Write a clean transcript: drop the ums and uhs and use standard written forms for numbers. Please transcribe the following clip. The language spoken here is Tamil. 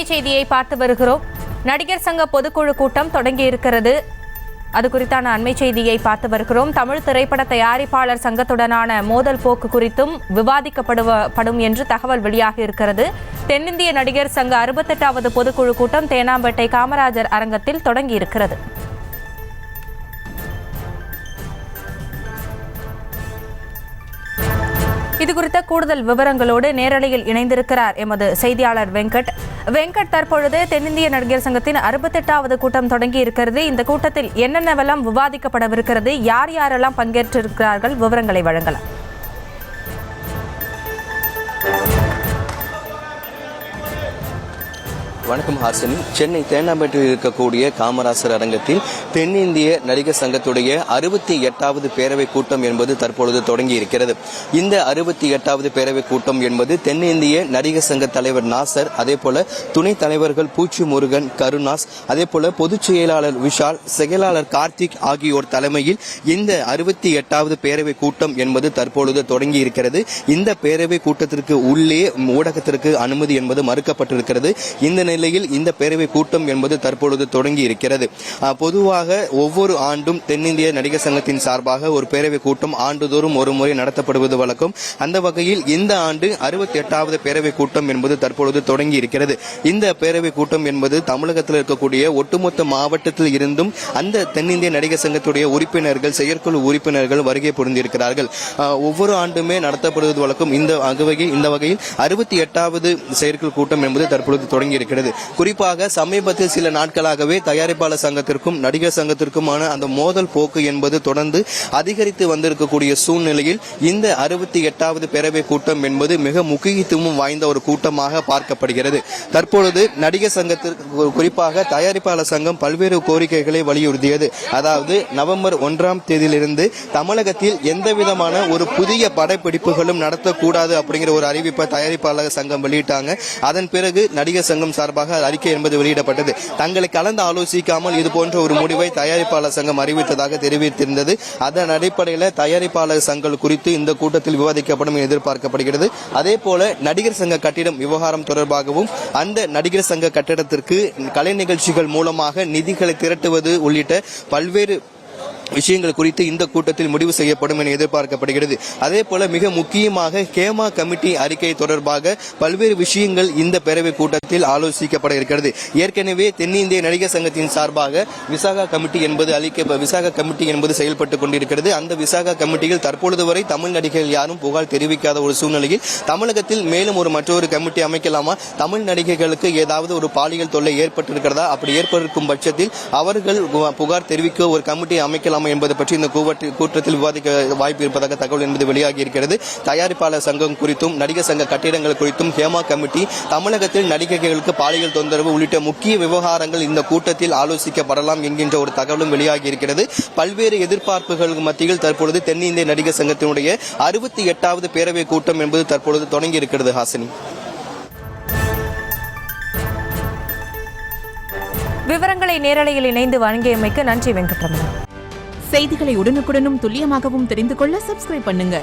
அண்மை செய்தியை பார்த்து வருகிறோம். நடிகர் சங்க பொதுக்குழு கூட்டம் தொடங்கி இருக்கிறது. அது குறித்தான அண்மை செய்தியை பார்த்து வருகிறோம். தமிழ் திரைப்பட தயாரிப்பாளர் சங்கத்துடனான மோதல் போக்கு குறித்தும் விவாதிக்கப்படும் என்று தகவல் வெளியாகி இருக்கிறது. தென்னிந்திய நடிகர் சங்க 68வது பொதுக்குழு கூட்டம் தேனாம்பேட்டை காமராஜர் அரங்கத்தில் தொடங்கி இருக்கிறது. இதுகுறித்த கூடுதல் விவரங்களோடு நேரலையில் இணைந்திருக்கிறார் எமது செய்தியாளர் வெங்கட். தற்பொழுது தென்னிந்திய நடிகர் சங்கத்தின் 68வது கூட்டம் தொடங்கி இருக்கிறது. இந்த கூட்டத்தில் என்னென்னவெல்லாம் விவாதிக்கப்படவிருக்கிறது, யார் யாரெல்லாம் பங்கேற்றிருக்கிறார்கள், விவரங்களை வழங்கலாம். வணக்கம் ஹாசினி. சென்னை தேனாம்பேட்டையில் இருக்கக்கூடிய காமராசர் அரங்கத்தில் தென்னிந்திய நடிகர் சங்கத்துடைய 68வது பேரவை கூட்டம் என்பது தற்பொழுது தொடங்கி இருக்கிறது. இந்த 68வது பேரவை கூட்டம் என்பது தென்னிந்திய நடிகர் சங்க தலைவர் நாசர், அதே போல துணைத் தலைவர்கள் பூச்சி முருகன், கருணாஸ், அதே போல பொதுச் செயலாளர் விஷால், செயலாளர் கார்த்திக் ஆகியோர் தலைமையில் இந்த 68வது பேரவை கூட்டம் என்பது தற்பொழுது தொடங்கி இருக்கிறது. இந்த பேரவை கூட்டத்திற்கு உள்ளே ஊடகத்திற்கு அனுமதி என்பது மறுக்கப்பட்டிருக்கிறது. இந்த நிலையில் இந்த பேரவை கூட்டம் என்பது தற்பொழுது தொடங்கி இருக்கிறது. பொதுவாக ஒவ்வொரு ஆண்டும் தென்னிந்திய நடிகர் சங்கத்தின் சார்பாக ஒரு பேரவை கூட்டம் ஆண்டுதோறும் ஒரு முறை நடத்தப்படுவது வழக்கம். அந்த வகையில் இந்த ஆண்டு 68வது பேரவை கூட்டம் என்பது தற்பொழுது தொடங்கி இருக்கிறது. இந்த பேரவை கூட்டம் என்பது தமிழகத்தில் இருக்கக்கூடிய ஒட்டுமொத்த மாவட்டத்தில் இருந்தும் அந்த தென்னிந்திய நடிகர் சங்கத்துடைய உறுப்பினர்கள், செயற்குழு உறுப்பினர்கள் வருகை புரிந்திருக்கிறார்கள். ஒவ்வொரு ஆண்டுமே நடத்தப்படுவது வழக்கம். இந்த வகையில் 68வது செயற்குழு கூட்டம் என்பது தற்பொழுது தொடங்கி இருக்கிறது. குறிப்பாக சமீபத்தில் சில நாட்களாகவே தயாரிப்பாளர் சங்கத்திற்கும் நடிகர் சங்கத்திற்குமான அந்த மோதல் போக்கு என்பது தொடர்ந்து அதிகரித்து வந்திருக்கக்கூடிய சூழ்நிலையில் இந்த 68வது பேரவை கூட்டம் என்பது மிக முக்கியத்துவம் வாய்ந்த ஒரு கூட்டமாக பார்க்கப்படுகிறது. தற்பொழுது நடிகர் சங்கத்திற்கு குறிப்பாக தயாரிப்பாளர் சங்கம் பல்வேறு கோரிக்கைகளை வலியுறுத்தியது. அதாவது நவம்பர் 1ஆம் தேதியிலிருந்து தமிழகத்தில் எந்தவிதமான ஒரு புதிய படப்பிடிப்புகளும் நடத்தக்கூடாது அப்படிங்கிற ஒரு அறிவிப்பை தயாரிப்பாளர் சங்கம் வெளியிட்டாங்க. அதன் பிறகு நடிகர் சங்கம் சார்பாக அறிக்கை என்பது வெளியிடப்பட்டது. தங்களை கலந்து ஆலோசிக்காமல் இதுபோன்ற ஒரு முடிவை தயாரிப்பாளர் சங்கம் அறிவித்ததாக தெரிவித்திருந்தது. அதன் அடிப்படையில் தயாரிப்பாளர் சங்கம் குறித்து இந்த கூட்டத்தில் விவாதிக்கப்படும் என எதிர்பார்க்கப்படுகிறது. அதே போல நடிகர் சங்க கட்டிடம் விவகாரம் தொடர்பாகவும் அந்த நடிகர் சங்க கட்டிடத்திற்கு கலை நிகழ்ச்சிகள் மூலமாக நிதிகளை திரட்டுவது உள்ளிட்ட பல்வேறு விஷயங்கள் குறித்து இந்த கூட்டத்தில் முடிவு செய்யப்படும் என எதிர்பார்க்கப்படுகிறது. அதே போல மிக முக்கியமாக ஹேமா கமிட்டி அறிக்கை தொடர்பாக பல்வேறு விஷயங்கள் இந்த பேரவை கூட்டத்தில் ஆலோசிக்கப்பட இருக்கிறது. ஏற்கனவே தென்னிந்திய நடிகர் சங்கத்தின் சார்பாக விசாகா கமிட்டி என்பது செயல்பட்டுக் கொண்டிருக்கிறது. அந்த விசாகா கமிட்டியில் தற்பொழுது வரை தமிழ் நடிகர்கள் யாரும் புகார் தெரிவிக்காத ஒரு சூழ்நிலையில் தமிழகத்தில் மேலும் மற்றொரு கமிட்டி அமைக்கலாமா, தமிழ் நடிகைகளுக்கு ஏதாவது ஒரு பாலியல் தொல்லை ஏற்பட்டிருக்கிறதா, அப்படி ஏற்பட்டிருக்கும் பட்சத்தில் அவர்கள் புகார் தெரிவிக்க ஒரு கமிட்டி அமைக்கலாம் என்பது பற்றி இந்த கூட்டத்தில் விவாதிக்க வாய்ப்பு இருப்பதாக தகவல் என்பது வெளியாகி இருக்கிறது. தயாரிப்பாளர் சங்கம் குறித்தும் நடிகர் சங்க கட்டிடங்கள் குறித்தும் ஹேமா கமிட்டி, தமிழகத்தில் நடிகைகளுக்கு பாலியல் தொந்தரவு உள்ளிட்ட முக்கிய விவகாரங்கள் இந்த கூட்டத்தில் ஆலோசிக்கப்படலாம் என்கின்ற ஒரு தகவலும் வெளியாகி இருக்கிறது. பல்வேறு எதிர்பார்ப்புகள் மத்தியில் தற்பொழுது தென்னிந்திய நடிகர் சங்கத்தினுடைய 68வது பேரவை கூட்டம் என்பது தற்பொழுது தொடங்கி இருக்கிறது. ஹாசினி, விவரங்களை நேரலையில் இணைந்து வழங்கியமைக்கு நன்றி வெங்கட்ரமணன். செய்திகளை உடனுக்குடனும் துல்லியமாகவும் தெரிந்து கொள்ள சப்ஸ்கிரைப் பண்ணுங்க.